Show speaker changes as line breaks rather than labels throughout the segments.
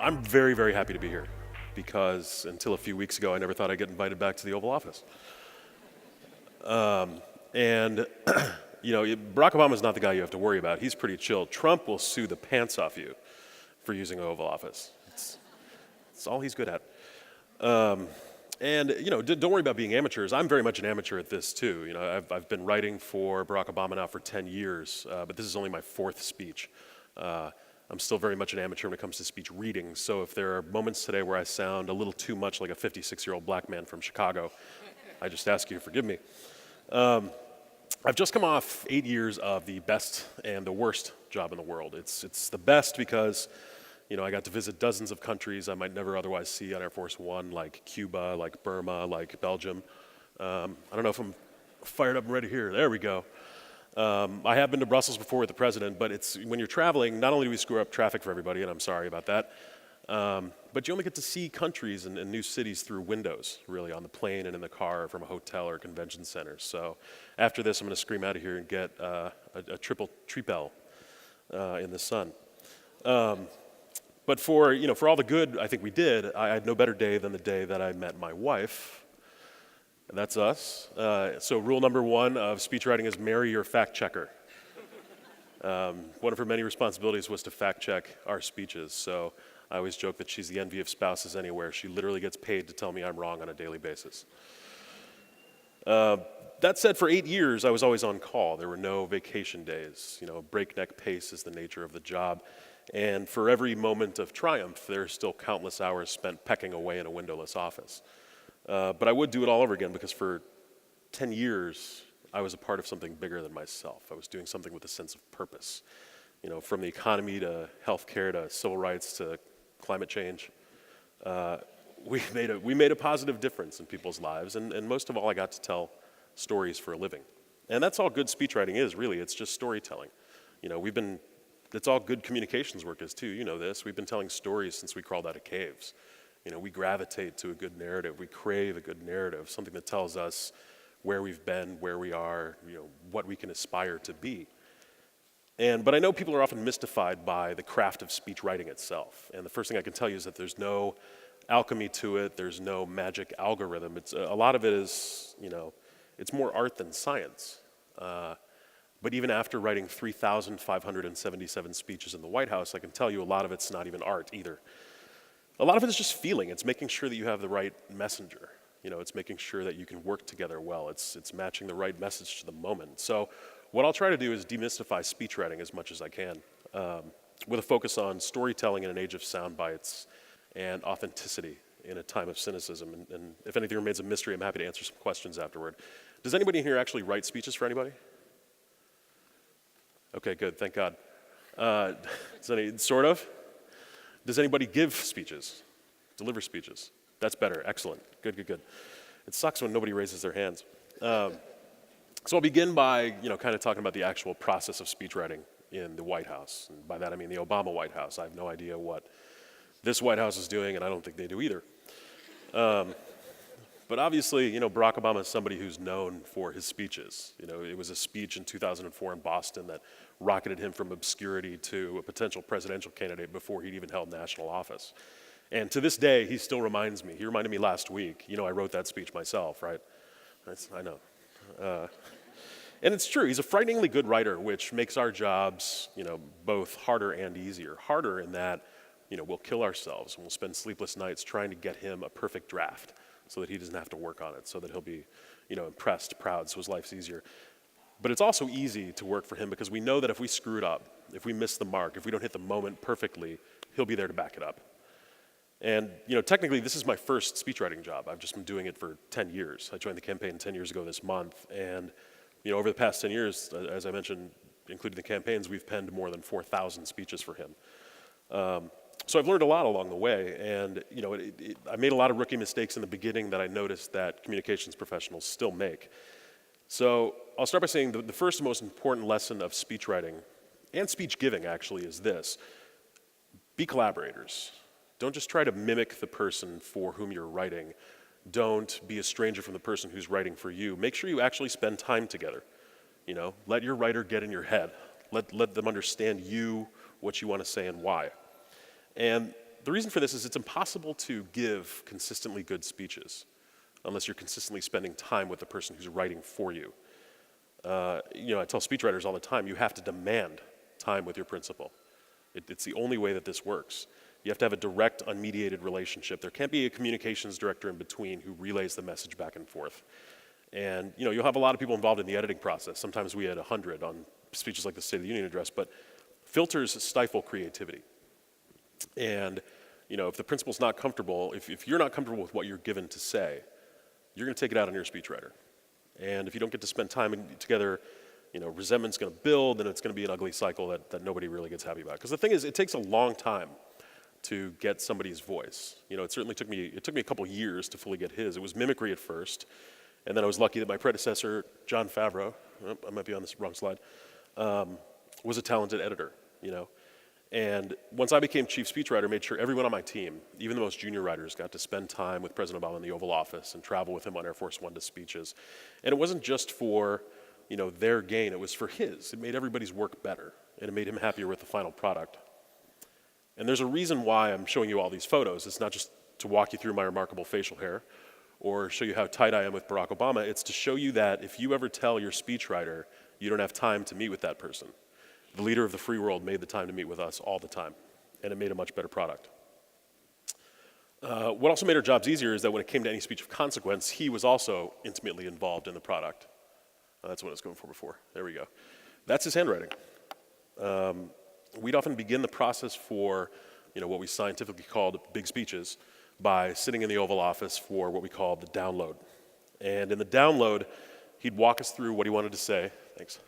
I'm very, very happy to be here because until a few weeks ago, I never thought I'd get invited back to the Oval Office. And Barack Obama is not the guy you have to worry about. He's pretty chill. Trump will sue the pants off you for using Oval Office. It's all he's good at. Don't worry about being amateurs. I'm very much an amateur at this too. I've been writing for Barack Obama now for 10 years, but this is only my fourth speech. I'm still very much an amateur when it comes to speech reading, so if there are moments today where I sound a little too much like a 56-year-old black man from Chicago, I just ask you to forgive me. I've just come off 8 years of the best and the worst job in the world. It's the best because I got to visit dozens of countries I might never otherwise see on Air Force One, like Cuba, like Burma, like Belgium. I don't know if I'm fired up and ready here. There we go. I have been to Brussels before with the president, but when you're traveling, not only do we screw up traffic for everybody, and I'm sorry about that, but you only get to see countries and new cities through windows, really, on the plane and in the car from a hotel or a convention center. So after this, I'm going to scream out of here and get a triple tripel in the sun. But for all the good I think we did, I had no better day than the day that I met my wife. And that's us. So rule number one of speechwriting is marry your fact checker. One of her many responsibilities was to fact check our speeches. So I always joke that she's the envy of spouses anywhere. She literally gets paid to tell me I'm wrong on a daily basis. That said, for 8 years, I was always on call. There were no vacation days. Breakneck pace is the nature of the job. And for every moment of triumph, there are still countless hours spent pecking away in a windowless office. But I would do it all over again because for 10 years, I was a part of something bigger than myself. I was doing something with a sense of purpose. From the economy to healthcare to civil rights to climate change. We made a positive difference in people's lives, and most of all, I got to tell stories for a living. And that's all good speechwriting is, really. It's just storytelling. That's all good communications work is too. You know this. We've been telling stories since we crawled out of caves. We gravitate to a good narrative. We crave a good narrative, something that tells us where we've been, where we are, what we can aspire to be. But I know people are often mystified by the craft of speech writing itself. And the first thing I can tell you is that there's no alchemy to it. There's no magic algorithm. A lot of it is, it's more art than science. But even after writing 3,577 speeches in the White House, I can tell you a lot of it's not even art either. A lot of it is just feeling. It's making sure that you have the right messenger. It's making sure that you can work together well. It's matching the right message to the moment. So what I'll try to do is demystify speechwriting as much as I can, with a focus on storytelling in an age of sound bites and authenticity in a time of cynicism. And if anything remains a mystery, I'm happy to answer some questions afterward. Does anybody in here actually write speeches for anybody? Okay, good, thank God. Sort of? Does anybody give speeches? Deliver speeches? That's better, excellent, good. It sucks when nobody raises their hands. So I'll begin by, kind of talking about the actual process of speechwriting in the White House. And by that I mean the Obama White House. I have no idea what this White House is doing, and I don't think they do either. But obviously, Barack Obama is somebody who's known for his speeches. It was a speech in 2004 in Boston that rocketed him from obscurity to a potential presidential candidate before he'd even held national office. And to this day, he still reminds me. He reminded me last week. I wrote that speech myself, right? I know. And it's true. He's a frighteningly good writer, which makes our jobs, both harder and easier. Harder in that, we'll kill ourselves and we'll spend sleepless nights trying to get him a perfect draft so that he doesn't have to work on it, so that he'll be, impressed, proud, so his life's easier. But it's also easy to work for him because we know that if we screw it up, if we miss the mark, if we don't hit the moment perfectly, he'll be there to back it up. And, technically, this is my first speechwriting job. I've just been doing it for 10 years. I joined the campaign 10 years ago this month. And, over the past 10 years, as I mentioned, including the campaigns, we've penned more than 4,000 speeches for him. So I've learned a lot along the way. And, I made a lot of rookie mistakes in the beginning that I noticed that communications professionals still make. So I'll start by saying the first most important lesson of speechwriting, and speech giving actually, is this. Be collaborators. Don't just try to mimic the person for whom you're writing. Don't be a stranger from the person who's writing for you. Make sure you actually spend time together. Let your writer get in your head. Let them understand you, what you want to say, and why. And the reason for this is it's impossible to give consistently good speeches unless you're consistently spending time with the person who's writing for you. I tell speechwriters all the time, you have to demand time with your principal. It's the only way that this works. You have to have a direct, unmediated relationship. There can't be a communications director in between who relays the message back and forth. And you'll have a lot of people involved in the editing process. Sometimes we had 100 on speeches like the State of the Union address, but filters stifle creativity. And if the principal's not comfortable, if you're not comfortable with what you're given to say, you're going to take it out on your speechwriter. And if you don't get to spend time together, resentment's going to build, and it's going to be an ugly cycle that nobody really gets happy about. Because the thing is, it takes a long time to get somebody's voice. It certainly took me a couple years to fully get his. It was mimicry at first, and then I was lucky that my predecessor, John Favreau, I might be on this wrong slide, was a talented editor, And once I became chief speechwriter, made sure everyone on my team, even the most junior writers, got to spend time with President Obama in the Oval Office and travel with him on Air Force One to speeches. And it wasn't just for, their gain, it was for his. It made everybody's work better, and it made him happier with the final product. And there's a reason why I'm showing you all these photos. It's not just to walk you through my remarkable facial hair or show you how tight I am with Barack Obama. It's to show you that if you ever tell your speechwriter you don't have time to meet with that person, the leader of the free world made the time to meet with us all the time, and it made a much better product. What also made our jobs easier is that when it came to any speech of consequence, he was also intimately involved in the product. That's what I was going for before. There we go. That's his handwriting. We'd often begin the process for what we scientifically called big speeches by sitting in the Oval Office for what we called the download. And in the download, he'd walk us through what he wanted to say. Thanks.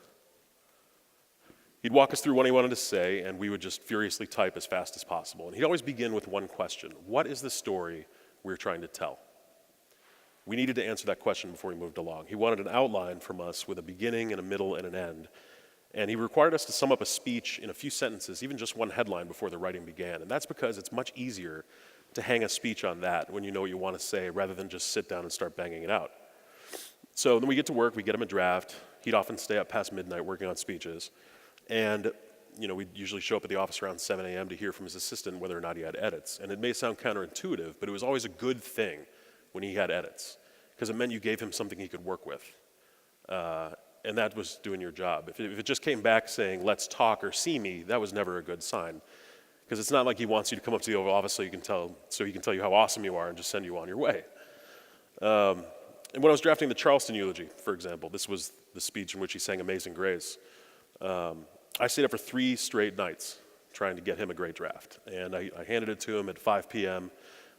He'd walk us through what he wanted to say, and we would just furiously type as fast as possible. And he'd always begin with one question. What is the story we're trying to tell? We needed to answer that question before we moved along. He wanted an outline from us with a beginning and a middle and an end. And he required us to sum up a speech in a few sentences, even just one headline before the writing began. And that's because it's much easier to hang a speech on that when you know what you want to say rather than just sit down and start banging it out. So then we get to work, we get him a draft. He'd often stay up past midnight working on speeches. And we'd usually show up at the office around 7 a.m. to hear from his assistant whether or not he had edits. And it may sound counterintuitive, but it was always a good thing when he had edits, because it meant you gave him something he could work with. And that was doing your job. If it just came back saying, let's talk or see me, that was never a good sign. Because it's not like he wants you to come up to the Oval Office so he can tell you how awesome you are and just send you on your way. And when I was drafting the Charleston eulogy, for example, this was the speech in which he sang Amazing Grace. I stayed up for 3 straight nights trying to get him a great draft. And I handed it to him at 5 p.m.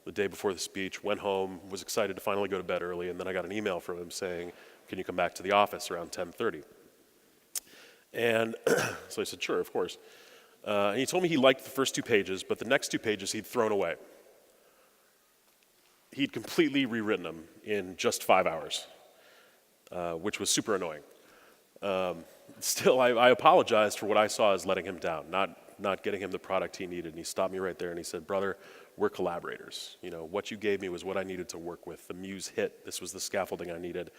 the day before the speech, went home, was excited to finally go to bed early, and then I got an email from him saying, can you come back to the office around 10:30? And so I said, sure, of course. And he told me he liked the first 2 pages, but the next 2 pages he'd thrown away. He'd completely rewritten them in just 5 hours, which was super annoying. Still, I apologized for what I saw as letting him down, not getting him the product he needed. And he stopped me right there and he said, brother, we're collaborators. What you gave me was what I needed to work with. The muse hit. This was the scaffolding I needed.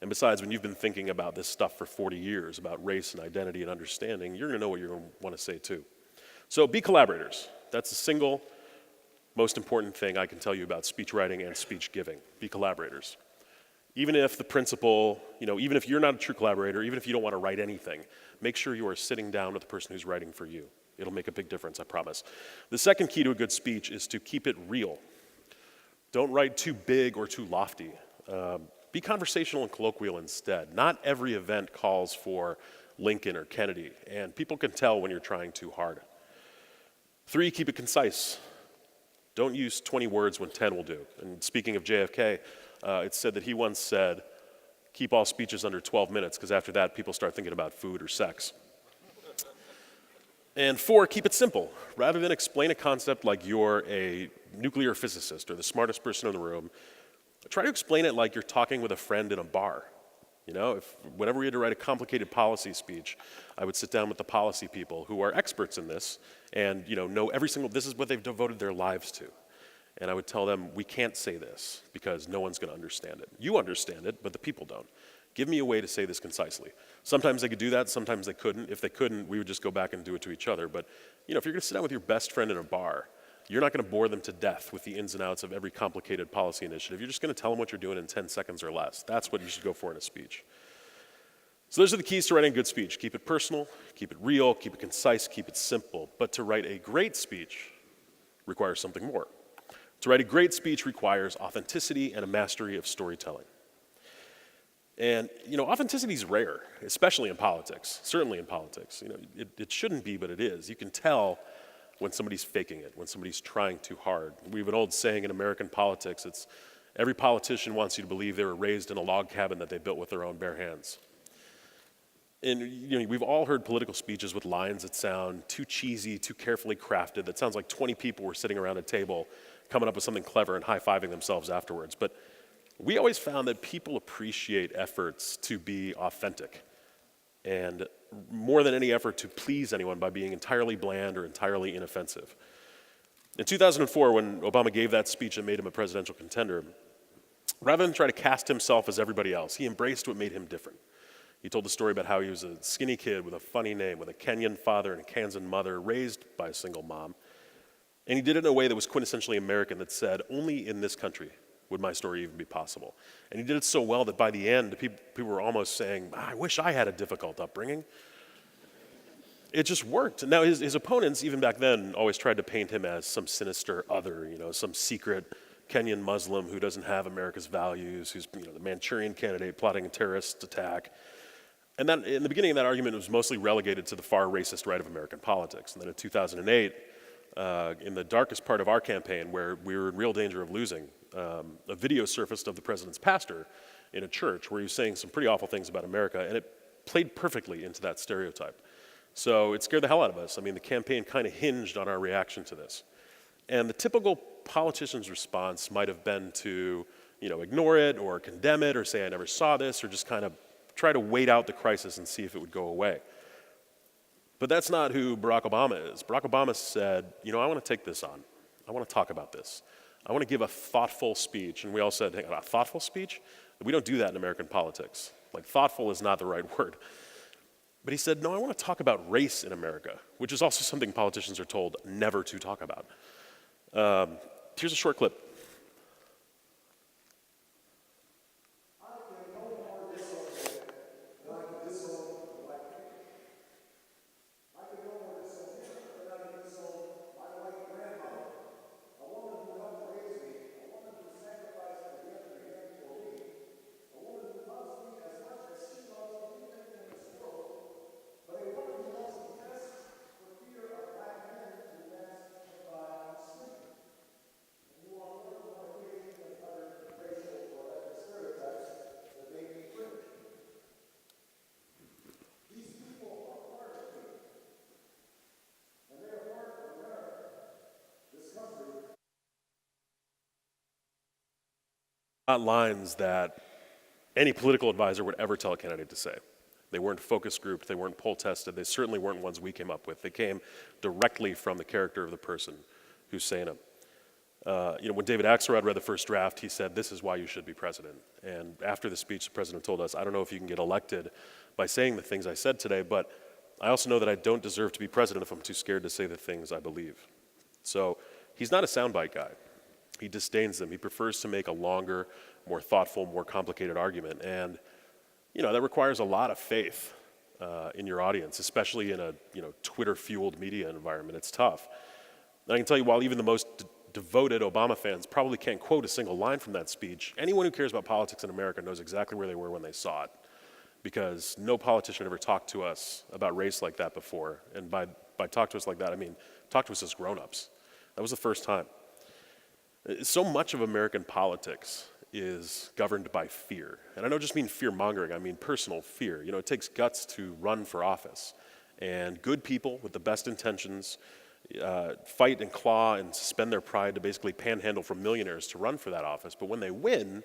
And besides, when you've been thinking about this stuff for 40 years, about race and identity and understanding, you're going to know what you're going to want to say too. So be collaborators. That's the single most important thing I can tell you about speechwriting and speech giving. Be collaborators. Even if the principal, even if you're not a true collaborator, even if you don't want to write anything, make sure you are sitting down with the person who's writing for you. It'll make a big difference, I promise. The second key to a good speech is to keep it real. Don't write too big or too lofty. Be conversational and colloquial instead. Not every event calls for Lincoln or Kennedy, and people can tell when you're trying too hard. 3, keep it concise. Don't use 20 words when 10 will do. And speaking of JFK, it's said that he once said, keep all speeches under 12 minutes, because after that, people start thinking about food or sex. And 4, keep it simple. Rather than explain a concept like you're a nuclear physicist or the smartest person in the room, try to explain it like you're talking with a friend in a bar. Whenever we had to write a complicated policy speech, I would sit down with the policy people who are experts in this and know this is what they've devoted their lives to. And I would tell them, we can't say this because no one's going to understand it. You understand it, but the people don't. Give me a way to say this concisely. Sometimes they could do that, sometimes they couldn't. If they couldn't, we would just go back and do it to each other. But if you're going to sit down with your best friend in a bar, You're not going to bore them to death with the ins and outs of every complicated policy initiative. You're just going to tell them what you're doing in 10 seconds or less. That's what you should go for in a speech. So those are the keys to writing a good speech. Keep it personal, keep it real, keep it concise, keep it simple. But to write a great speech requires something more. To write a great speech requires authenticity and a mastery of storytelling. And, authenticity is rare, especially in politics, certainly in politics. It shouldn't be, but it is. You can tell when somebody's faking it, when somebody's trying too hard. We have an old saying in American politics, it's every politician wants you to believe they were raised in a log cabin that they built with their own bare hands. And we've all heard political speeches with lines that sound too cheesy, too carefully crafted, that sounds like 20 people were sitting around a table coming up with something clever and high-fiving themselves afterwards. But we always found that people appreciate efforts to be authentic, and more than any effort to please anyone by being entirely bland or entirely inoffensive. In 2004, when Obama gave that speech that made him a presidential contender, rather than try to cast himself as everybody else, he embraced what made him different. He told the story about how he was a skinny kid with a funny name, with a Kenyan father and a Kansan mother, raised by a single mom. And he did it in a way that was quintessentially American, that said, only in this country would my story even be possible. And he did it so well that by the end, people were almost saying, I wish I had a difficult upbringing. It just worked. Now, his opponents, even back then, always tried to paint him as some sinister other, some secret Kenyan Muslim who doesn't have America's values, who's the Manchurian candidate plotting a terrorist attack. And that, in the beginning of that argument, it was mostly relegated to the far racist right of American politics. And then in 2008, in the darkest part of our campaign, where we were in real danger of losing, a video surfaced of the president's pastor in a church where he was saying some pretty awful things about America, and it played perfectly into that stereotype. So it scared the hell out of us. I mean, the campaign kind of hinged on our reaction to this. And the typical politician's response might have been to, ignore it or condemn it or say, I never saw this, or just kind of try to wait out the crisis and see if it would go away. But that's not who Barack Obama is. Barack Obama said, I want to take this on. I want to talk about this. I want to give a thoughtful speech. And we all said, hang on, a thoughtful speech? We don't do that in American politics. Like, thoughtful is not the right word. But he said, no, I want to talk about race in America, which is also something politicians are told never to talk about. Here's a short clip. Not lines that any political advisor would ever tell a candidate to say. They weren't focus grouped, they weren't poll tested, they certainly weren't ones we came up with. They came directly from the character of the person who's saying them. When David Axelrod read the first draft, he said, this is why you should be president. And after the speech, the president told us, I don't know if you can get elected by saying the things I said today, but I also know that I don't deserve to be president if I'm too scared to say the things I believe. So he's not a soundbite guy. He disdains them. He prefers to make a longer, more thoughtful, more complicated argument. And, that requires a lot of faith in your audience, especially in a, Twitter-fueled media environment. It's tough. And I can tell you, while even the most devoted Obama fans probably can't quote a single line from that speech, anyone who cares about politics in America knows exactly where they were when they saw it, because no politician ever talked to us about race like that before. And by talk to us like that, I mean talk to us as grown-ups. That was the first time. So much of American politics is governed by fear. And I don't just mean fear-mongering, I mean personal fear. It takes guts to run for office. And good people with the best intentions fight and claw and suspend their pride to basically panhandle for millionaires to run for that office. But when they win,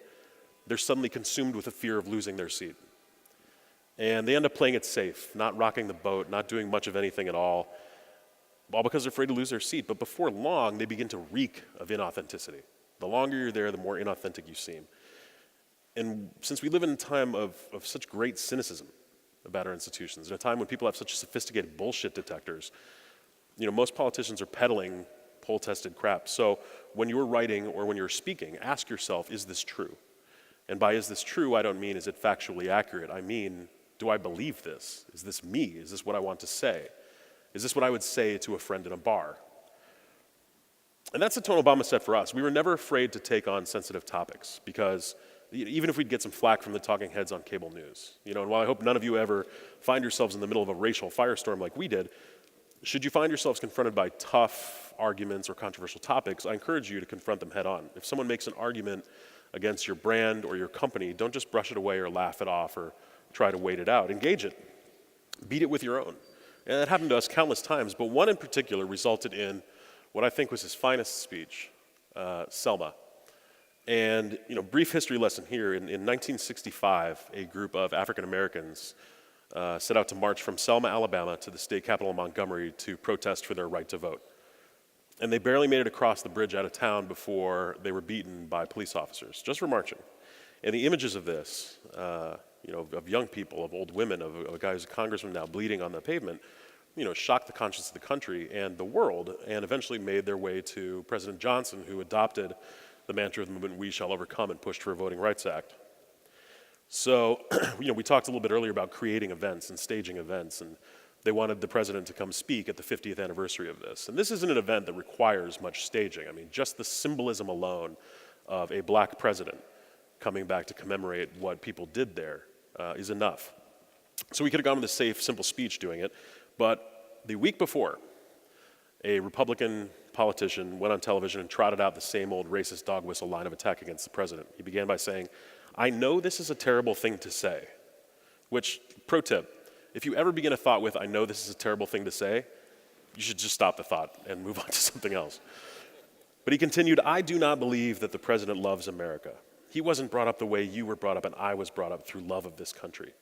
they're suddenly consumed with the fear of losing their seat. And they end up playing it safe, not rocking the boat, not doing much of anything at all because they're afraid to lose their seat. But before long, they begin to reek of inauthenticity. The longer you're there, the more inauthentic you seem. And since we live in a time of such great cynicism about our institutions, in a time when people have such sophisticated bullshit detectors, most politicians are peddling poll-tested crap. So when you're writing or when you're speaking, ask yourself, is this true? And by is this true, I don't mean is it factually accurate. I mean, do I believe this? Is this me? Is this what I want to say? Is this what I would say to a friend in a bar? And that's the tone Obama set for us. We were never afraid to take on sensitive topics because even if we'd get some flack from the talking heads on cable news, and while I hope none of you ever find yourselves in the middle of a racial firestorm like we did, should you find yourselves confronted by tough arguments or controversial topics, I encourage you to confront them head on. If someone makes an argument against your brand or your company, don't just brush it away or laugh it off or try to wait it out. Engage it. Beat it with your own. And that happened to us countless times, but one in particular resulted in what I think was his finest speech, Selma. And, brief history lesson here. In 1965, a group of African Americans set out to march from Selma, Alabama to the state capital of Montgomery to protest for their right to vote. And they barely made it across the bridge out of town before they were beaten by police officers, just for marching. And the images of this, of young people, of old women, of a guy who's a congressman now bleeding on the pavement, shocked the conscience of the country and the world, and eventually made their way to President Johnson, who adopted the mantra of the movement, "We shall overcome," and pushed for a Voting Rights Act. So, we talked a little bit earlier about creating events and staging events, and they wanted the president to come speak at the 50th anniversary of this. And this isn't an event that requires much staging. I mean, just the symbolism alone of a black president coming back to commemorate what people did there is enough. So we could have gone with a safe, simple speech doing it, but the week before, a Republican politician went on television and trotted out the same old racist dog whistle line of attack against the president. He began by saying, "I know this is a terrible thing to say," which, pro tip, if you ever begin a thought with, "I know this is a terrible thing to say," you should just stop the thought and move on to something else. But he continued, "I do not believe that the president loves America. He wasn't brought up the way you were brought up and I was brought up through love of this country.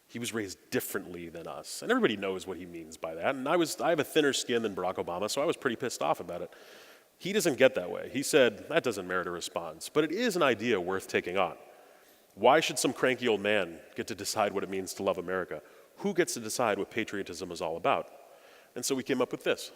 He was raised differently than us." And everybody knows what he means by that. And I have a thinner skin than Barack Obama, so I was pretty pissed off about it. He doesn't get that way. He said, that doesn't merit a response, but it is an idea worth taking on. Why should some cranky old man get to decide what it means to love America? Who gets to decide what patriotism is all about? And so we came up with this.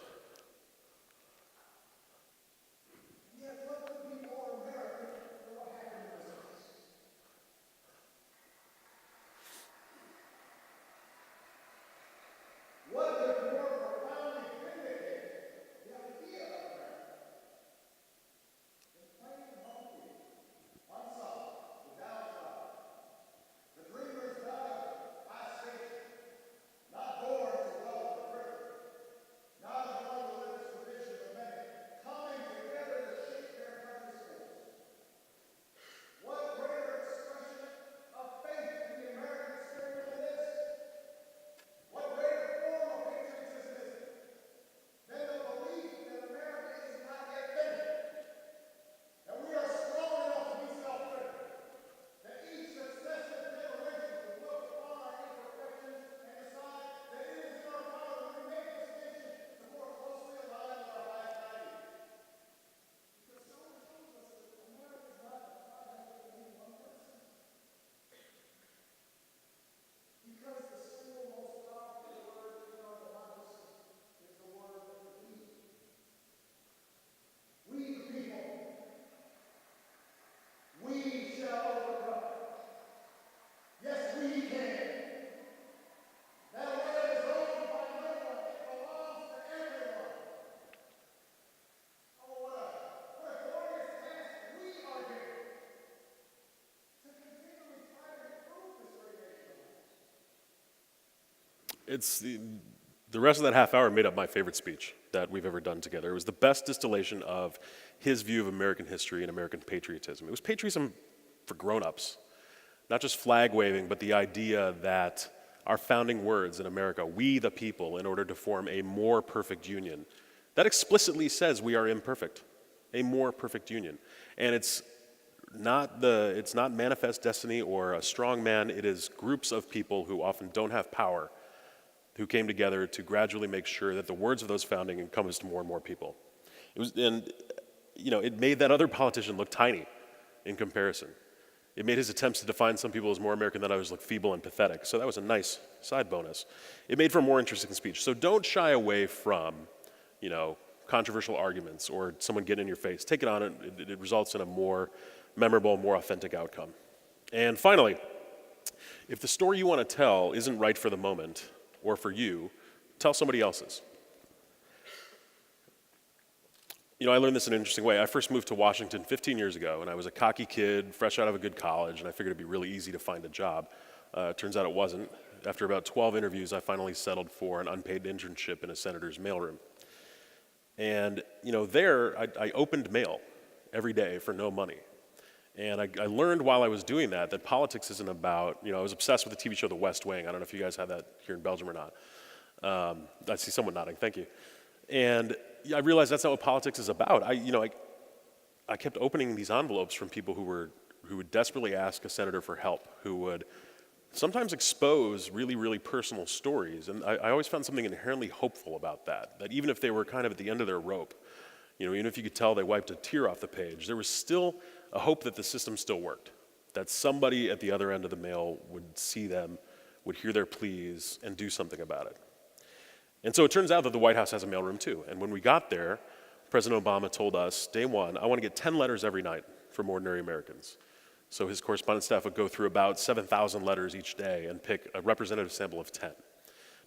The rest of that half hour made up my favorite speech that we've ever done together. It was the best distillation of his view of American history and American patriotism. It was patriotism for grown-ups, not just flag waving, but the idea that our founding words in America, "we the people," in order to form a more perfect union, that explicitly says we are imperfect, a more perfect union. And it's not manifest destiny or a strong man. It is groups of people who often don't have power who came together to gradually make sure that the words of those founding encompassed more and more people. It made that other politician look tiny in comparison. It made his attempts to define some people as more American than others look feeble and pathetic. So that was a nice side bonus. It made for a more interesting speech. So don't shy away from, controversial arguments or someone getting in your face. Take it on, it results in a more memorable, more authentic outcome. And finally, if the story you want to tell isn't right for the moment or for you, tell somebody else's. I learned this in an interesting way. I first moved to Washington 15 years ago, and I was a cocky kid, fresh out of a good college, and I figured it'd be really easy to find a job. Turns out it wasn't. After about 12 interviews, I finally settled for an unpaid internship in a senator's mailroom. And, there, I opened mail every day for no money. And I learned while I was doing that politics isn't about, I was obsessed with the TV show The West Wing. I don't know if you guys have that here in Belgium or not. I see someone nodding, thank you. And I realized that's not what politics is about. I kept opening these envelopes from people who would desperately ask a senator for help, who would sometimes expose really, really personal stories. And I always found something inherently hopeful about that even if they were kind of at the end of their rope, even if you could tell they wiped a tear off the page, there was still a hope that the system still worked, that somebody at the other end of the mail would see them, would hear their pleas, and do something about it. And so it turns out that the White House has a mailroom too. And when we got there, President Obama told us, day one, I want to get 10 letters every night from ordinary Americans. So his correspondence staff would go through about 7,000 letters each day and pick a representative sample of 10.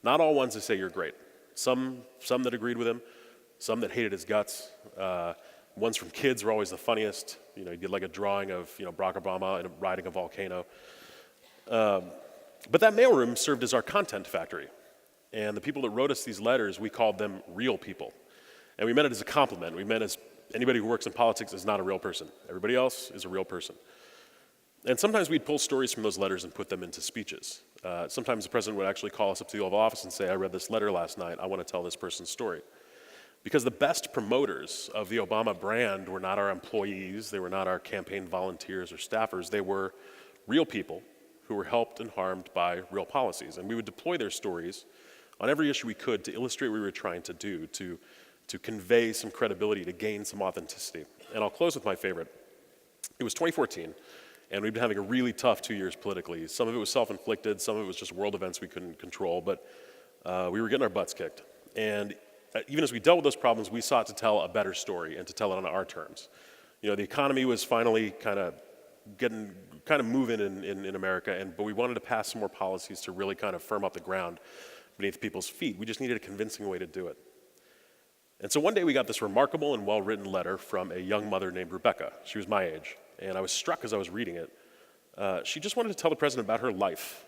Not all ones that say you're great. Some that agreed with him, some that hated his guts. Ones from kids were always the funniest. You get like a drawing of Barack Obama riding a volcano. But that mailroom served as our content factory. And the people that wrote us these letters, we called them real people. And we meant it as a compliment. We meant as anybody who works in politics is not a real person. Everybody else is a real person. And sometimes we'd pull stories from those letters and put them into speeches. Sometimes the president would actually call us up to the Oval Office and say, I read this letter last night, I want to tell this person's story. Because the best promoters of the Obama brand were not our employees, they were not our campaign volunteers or staffers, they were real people who were helped and harmed by real policies. And we would deploy their stories on every issue we could to illustrate what we were trying to do, to convey some credibility, to gain some authenticity. And I'll close with my favorite. It was 2014. And we've been having a really tough 2 years politically. Some of it was self-inflicted, some of it was just world events we couldn't control, but we were getting our butts kicked. And even as we dealt with those problems, we sought to tell a better story and to tell it on our terms. The economy was finally kind of moving in America, but we wanted to pass some more policies to really kind of firm up the ground beneath people's feet. We just needed a convincing way to do it. And so one day we got this remarkable and well-written letter from a young mother named Rebecca. She was my age. And I was struck as I was reading it. She just wanted to tell the president about her life.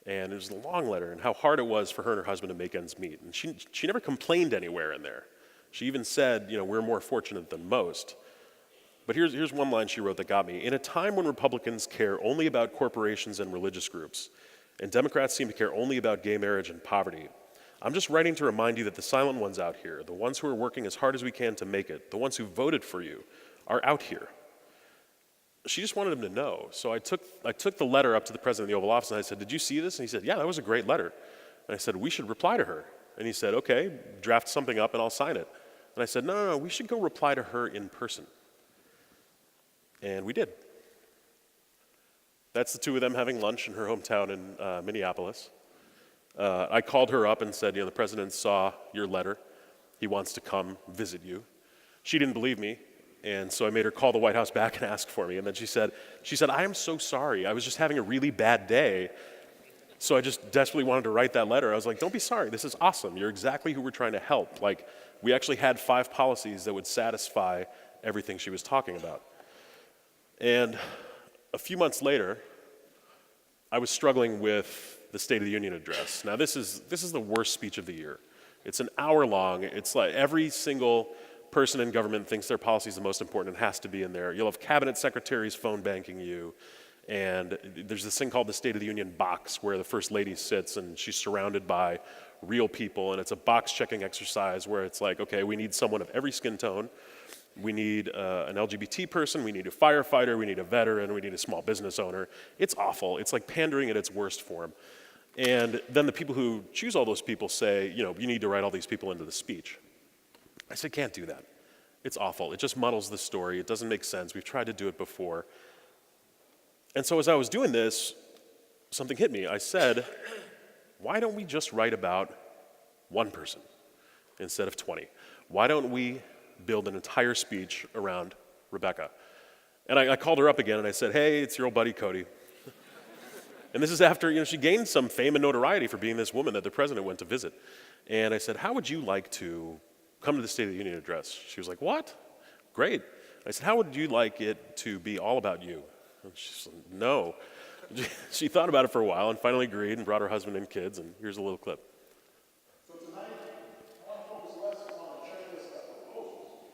And it was a long letter and how hard it was for her and her husband to make ends meet. And she never complained anywhere in there. She even said, we're more fortunate than most. But here's one line she wrote that got me. In a time when Republicans care only about corporations and religious groups, and Democrats seem to care only about gay marriage and poverty, I'm just writing to remind you that the silent ones out here, the ones who are working as hard as we can to make it, the ones who voted for you, are out here. She just wanted him to know. So I took the letter up to the president of the Oval Office and I said, did you see this? And he said, yeah, that was a great letter. And I said, we should reply to her. And he said, okay, draft something up and I'll sign it. And I said, no, we should go reply to her in person. And we did. That's the two of them having lunch in her hometown in Minneapolis. I called her up and said, the president saw your letter. He wants to come visit you. She didn't believe me. And so I made her call the White House back and ask for me. And then she said, I am so sorry. I was just having a really bad day. So I just desperately wanted to write that letter. I was like, don't be sorry. This is awesome. You're exactly who we're trying to help. Like, we actually had 5 policies that would satisfy everything she was talking about. And a few months later, I was struggling with the State of the Union address. Now, this is the worst speech of the year. It's an hour long. It's like every single person in government thinks their policy is the most important and has to be in there. You'll have cabinet secretaries phone banking you, and there's this thing called the State of the Union box where the First Lady sits and she's surrounded by real people, and it's a box checking exercise where it's like, okay, we need someone of every skin tone, we need an LGBT person, we need a firefighter, we need a veteran, we need a small business owner. It's awful. It's like pandering at its worst form. And then the people who choose all those people say, you need to write all these people into the speech. I said, can't do that. It's awful. It just muddles the story. It doesn't make sense. We've tried to do it before. And so as I was doing this, something hit me. I said, why don't we just write about one person? instead of 20? Why don't we build an entire speech around Rebecca? And I called her up again and I said, hey, it's your old buddy Cody. And this is after, she gained some fame and notoriety for being this woman that the president went to visit. And I said, how would you like to come to the State of the Union address? She was like, what? Great. I said, how would you like it to be all about you? And she said, no. She thought about it for a while and finally agreed and brought her husband and kids, and here's a little clip.
So tonight, I want to focus less on a checklist of proposals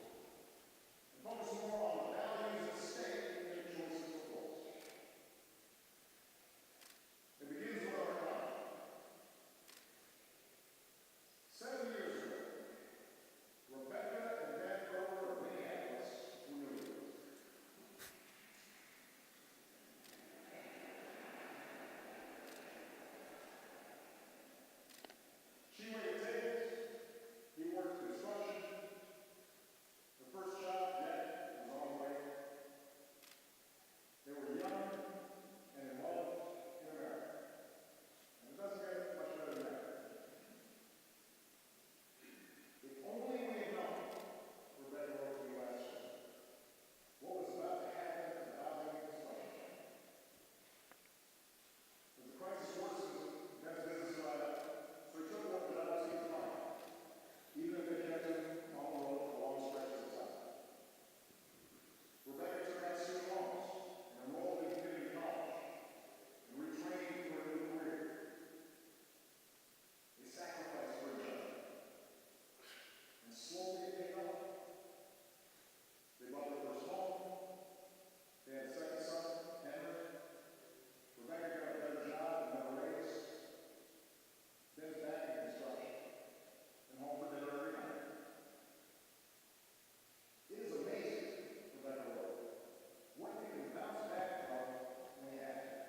and focus more on the values at stake in the choices of goals. It begins with our economy. 7 years ago, Rebecca and Ben Grover of Minneapolis were newlyweds. She waited tables, he worked construction. The first child, Jack, was on the way. They were young and in love in America. And it doesn't get much better than that. If only we had known, Rebecca wrote to me last year, what was about to happen at the housing construction plant. As the crisis worsened, Ben's business dried up. So he took what jobs he could find, even if they kept him on the road for long stretches of time. Rebecca took out student loans and enrolled in community college and retrained for a new career. They sacrificed for each other. And slowly it paid off. They bought their first home. They had a second son, Henry. Rebecca got a better job and better raise. Ben's back in construction and home for dinner every night. It is amazing, Rebecca wrote, what you can bounce back from when you have it.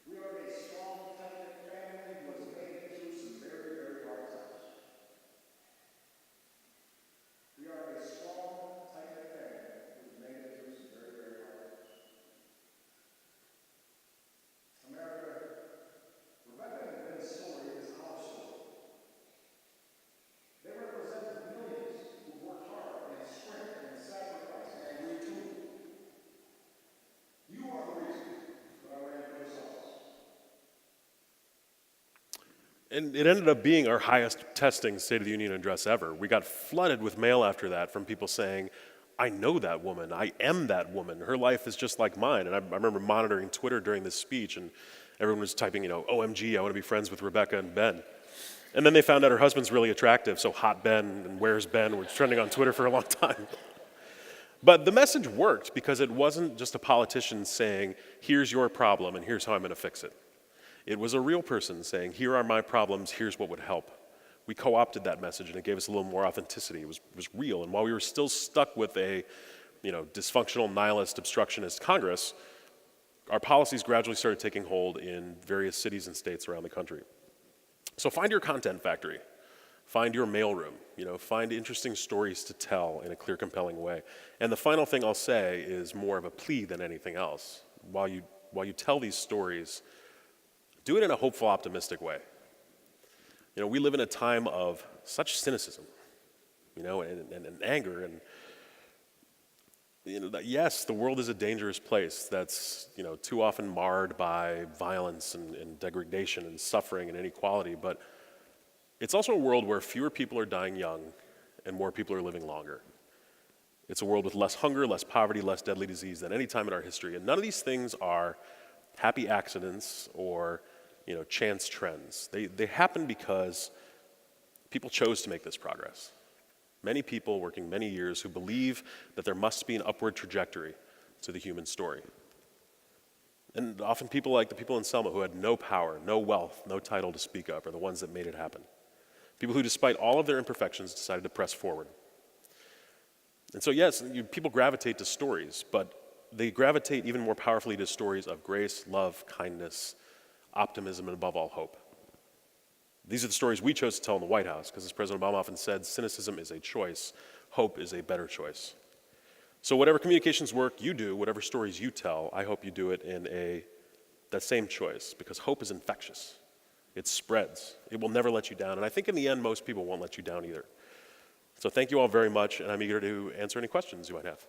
We are a strong, tight-knit family who has made it through some very, very hard times. We are a strong, tight-knit family who has made it through some very, very hard times. America, Rebecca and Ben's story is our story. They represent millions who worked hard and sprint and sacrificed and retooled. You are the reason that I ran for this office.
And it ended up being our highest testing State of the Union address ever. We got flooded with mail after that from people saying, I know that woman, I am that woman, her life is just like mine. And I remember monitoring Twitter during this speech, and everyone was typing, OMG, I want to be friends with Rebecca and Ben. And then they found out her husband's really attractive, so Hot Ben and Where's Ben were trending on Twitter for a long time. But the message worked because it wasn't just a politician saying, here's your problem and here's how I'm going to fix it. It was a real person saying, here are my problems, here's what would help. We co-opted that message and it gave us a little more authenticity. It was real. And while we were still stuck with a dysfunctional, nihilist, obstructionist Congress, our policies gradually started taking hold in various cities and states around the country. So find your content factory. Find your mailroom. Find interesting stories to tell in a clear, compelling way. And the final thing I'll say is more of a plea than anything else. While you tell these stories, do it in a hopeful, optimistic way. We live in a time of such cynicism, and anger, and yes, the world is a dangerous place that's too often marred by violence and degradation and suffering and inequality, but it's also a world where fewer people are dying young and more people are living longer. It's a world with less hunger, less poverty, less deadly disease than any time in our history, and none of these things are happy accidents or chance trends. They happen because people chose to make this progress. Many people working many years who believe that there must be an upward trajectory to the human story. And often people like the people in Selma who had no power, no wealth, no title to speak of are the ones that made it happen. People who, despite all of their imperfections, decided to press forward. And so yes, people gravitate to stories, but they gravitate even more powerfully to stories of grace, love, kindness, optimism, and above all, hope. These are the stories we chose to tell in the White House, because as President Obama often said, cynicism is a choice, hope is a better choice. So whatever communications work you do, whatever stories you tell, I hope you do it in that same choice, because hope is infectious. It spreads. It will never let you down. And I think in the end, most people won't let you down either. So thank you all very much, and I'm eager to answer any questions you might have.